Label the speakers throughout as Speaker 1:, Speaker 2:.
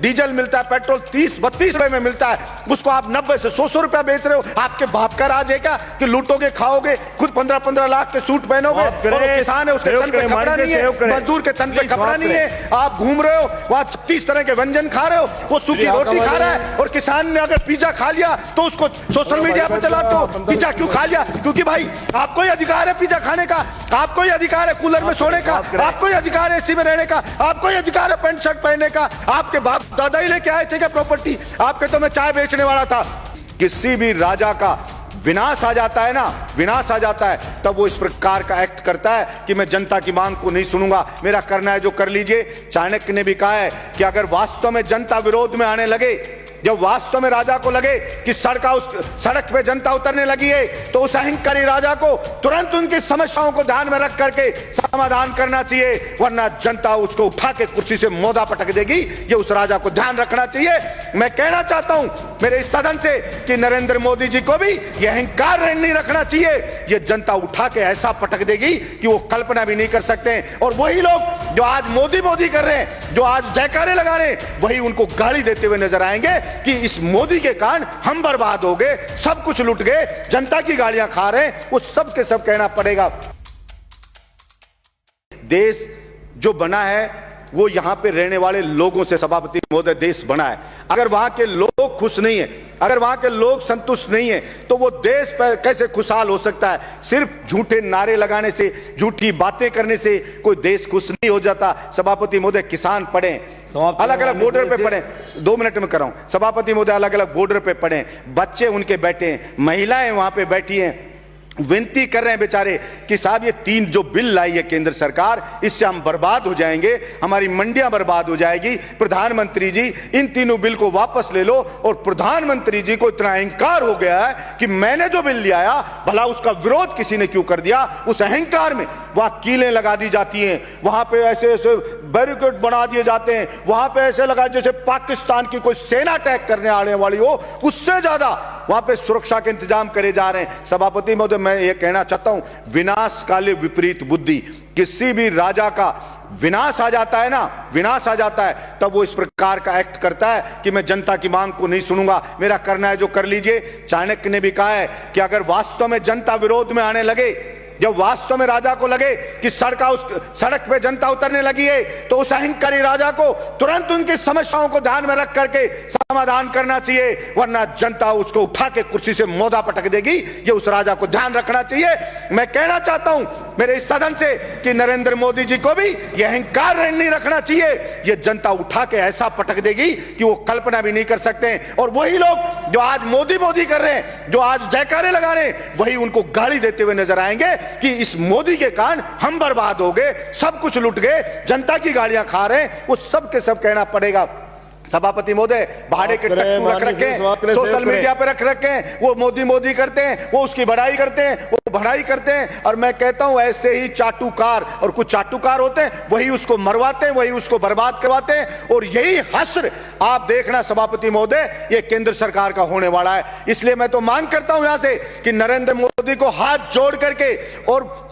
Speaker 1: Diesel मिलता है, petrol 30-32 रुपए में मिलता है, उसको आप 90 से 100 रुपया बेच रहे हो। आपके बाप का राज है क्या कि लूटोगे, खाओगे, खुद 15-15 लाख के सूट पहनोगे, और वो किसान है उसके तन पे कपड़ा नहीं है, मजदूर के तन पे कपड़ा नहीं है, आप घूम रहे हो वहां 30 तरह के व्यंजन खा रहे हो, वो सूखी रोटी खा रहा है। और किसान ने अगर पिज्जा खा लिया तो उसको सोशल मीडिया पे चलाते हो, पिज्जा क्यों खा लिया? क्योंकि भाई आपको ही अधिकार है पिज्जा खाने का, आपको ही अधिकार है कूलर में सोने का, आपको ही अधिकार है एसी में रहने का, आपको ही अधिकार है पैंट शर्ट पहनने का। आपके बाप दादा ही लेके आए थे क्या प्रॉपर्टी? आपके तो मैं चाय बेचने वाला था। किसी भी राजा का विनाश आ जाता है ना, विनाश आ जाता है, तब वो इस प्रकार का एक्ट करता है कि मैं जनता की मांग को नहीं सुनूंगा, मेरा करना है जो कर लीजिए। चाणक्य ने भी कहा है कि अगर वास्तव में जनता विरोध में आने लगे, जब वास्तव में राजा को लगे कि सड़क पे जनता उतरने लगी है, तो उस अहंकारी राजा को तुरंत उनकी समस्याओं को ध्यान में रख करके समाधान करना चाहिए, वरना जनता उसको उठा के कुर्सी से मोदा पटक देगी। ये उस राजा को ध्यान रखना चाहिए। मैं कहना चाहता हूं मेरे इस सदन से कि नरेंद्र मोदी जी को भी यह अहंकार नहीं रखना चाहिए। ये जनता उठा के ऐसा पटक देगी कि वो कल्पना भी नहीं कर सकते। और वही लोग जो आज मोदी मोदी कर रहे हैं, जो आज जयकारे लगा रहे हैं, वही उनको गाली देते हुए नजर आएंगे कि इस मोदी के कारण हम बर्बाद हो गए, सब कुछ लुट गए, जनता की गालियां खा रहे हैं। वो सब के सब कहना पड़ेगा। देश जो बना है वो यहां पे रहने वाले लोगों से, सभापति महोदय, देश बना है। अगर वहां के लोग खुश नहीं है, अगर वहां के लोग संतुष्ट नहीं है, तो वो देश कैसे खुशहाल हो सकता है? सिर्फ झूठे नारे लगाने से, झूठी बातें करने से कोई देश खुश नहीं हो जाता। सभापति महोदय, किसान पढ़े, अलग अलग बॉर्डर पे पड़े, 2 मिनट में कर रहा हूं सभापति महोदय, अलग अलग बॉर्डर पे पड़े, बच्चे उनके बैठे हैं, महिलाएं वहां पे बैठी हैं, विनती कर रहे हैं बेचारे कि साहब ये 3 जो बिल लाई है केंद्र सरकार, इससे हम बर्बाद हो जाएंगे, हमारी मंडियां बर्बाद हो जाएगी। प्रधानमंत्री जी इन तीनों बिल को वापस ले लो। और प्रधानमंत्री जी को इतना अहंकार हो गया है कि मैंने जो बिल ले आया, भला उसका विरोध किसी ने क्यों कर दिया? उस अहंकार में वहां कीलें लगा दी जाती हैं, वहां पे ऐसे ऐसे बैरिकेड बना दिए जाते हैं, वहां पे ऐसे लगा जैसे पाकिस्तान की कोई सेना अटैक करने आने वाली हो, उससे ज्यादा वहां पे सुरक्षा के इंतजाम करे जा रहे हैं। सभापति महोदय, मैं ये कहना चाहता हूं, विनाश काले विपरीत बुद्धि। किसी भी राजा का विनाश आ जाता है ना, विनाश आ जाता है, तब वो इस प्रकार का एक्ट करता है कि मैं जनता की मांग को नहीं सुनूंगा, मेरा करना है जो कर लीजिए। चाणक्य ने भी कहा है कि अगर वास्तव में जनता विरोध में आने लगे, जब वास्तव में राजा को लगे कि सड़क पे जनता उतरने लगी है, तो उस अहंकारी राजा को तुरंत उनकी समस्याओं को ध्यान में रख करके समाधान करना चाहिए, वरना जनता उसको उठा के कुर्सी से मोदा पटक देगी। ये उस राजा को ध्यान रखना चाहिए। मैं कहना चाहता हूं मेरे इस सदन से कि नरेंद्र मोदी जी को भी यह अहंकार नहीं रखना चाहिए। ये जनता उठा के ऐसा पटक देगी कि वो कल्पना भी नहीं कर सकते। और वही लोग जो आज मोदी मोदी कर रहे हैं, जो आज जयकारे लगा रहे हैं, वही उनको गाली देते हुए नजर आएंगे कि इस मोदी के कारण हम बर्बाद हो गए, सब कुछ लुट गए, जनता की गालियां खा रहे हैं। वो सब के सब कहना पड़ेगा। सभापति महोदय, भाड़े के टट्टू रख रखे हैं, सोशल मीडिया पे रख रखे हैं, वो मोदी मोदी करते हैं, वो उसकी बढ़ाई करते हैं, वो बढ़ाई करते हैं। और मैं कहता हूं ऐसे ही चाटुकार, और कुछ चाटुकार होते हैं, वही उसको मरवाते हैं, वही उसको बर्बाद करवाते हैं। और यही हश्र आप देखना सभापति महोदय, ये केंद्र सरकार का होने वाला है। इसलिए मैं तो मांग करता हूं यहां से कि नरेंद्र मोदी को हाथ जोड़ करके और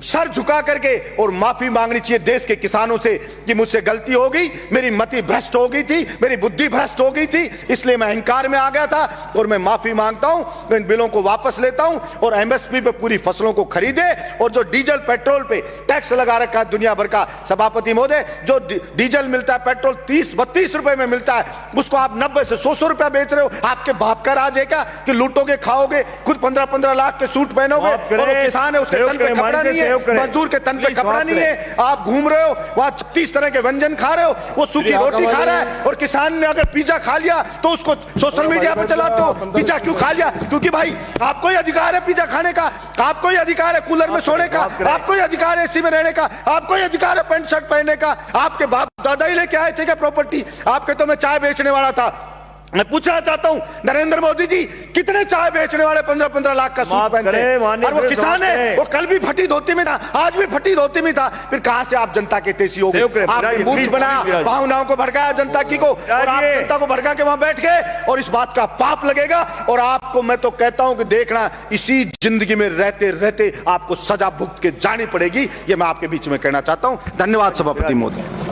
Speaker 1: सर झुका करके और माफी मांगनी चाहिए देश के किसानों से कि मुझसे गलती हो गई, मेरी मति भ्रष्ट हो गई थी, मेरी बुद्धि भ्रष्ट हो गई थी, इसलिए मैं अहंकार में आ गया था और मैं माफी मांगता हूं। मैं इन बिलों को वापस लेता हूं और एमएसपी पे पूरी फसलों को खरीदे। और जो डीजल पेट्रोल पे टैक्स लगा रखा है दुनिया भर का, सभापति महोदय, जो डीजल मिलता है, पेट्रोल 30-32 रुपए में मिलता है, उसको आप 90 से 100 रुपया बेच रहे हो। आपके बाप का राज है क्या कि लूटोगे, खाओगे, खुद 15-15 लाख के सूट पहनोगे, और वो किसान है उसके तन पे कपड़ा नहीं है, मजदूर के तन पे कपड़ा नहीं है, आप घूम रहे हो वहां 30 तरह के व्यंजन खा रहे हो, वो सूखी रोटी खा रहा है। और किसान ने अगर पिज्जा खा लिया तो उसको सोशल मीडिया पे चलाते हो, पिज्जा क्यों खा लिया? क्योंकि भाई आपको ही अधिकार है पिज्जा खाने का, आपको ही अधिकार है कूलर में सोने का, आपको ही अधिकार है एसी में रहने का, आपको ही अधिकार है पैंट शर्ट पहनने का। आपके बाप दादा ही लेके आए थे क्या प्रॉपर्टी? आपके तो मैं चाय बेचने वाला था। मैं पूछना चाहता हूं नरेंद्र मोदी जी, कितने चाय बेचने वाले 15-15 लाख का सूट पहनते हैं? और वो किसान है, वो कल भी फटी धोती में था, आज भी फटी धोती में था। फिर कहां से आप जनता के तेजी हो गए? आपने मूर्ख बनाया, भावनाओं को भड़काया जनता की को, और आप जनता को भड़का के वहां बैठ गए। और इस बात का पाप लगेगा। और आपको मैं तो कहता हूं कि देखना, इसी जिंदगी में रहते रहते आपको सजा भुगत के जानी पड़ेगी। ये मैं आपके बीच में कहना चाहता हूं। धन्यवाद सभापति महोदय।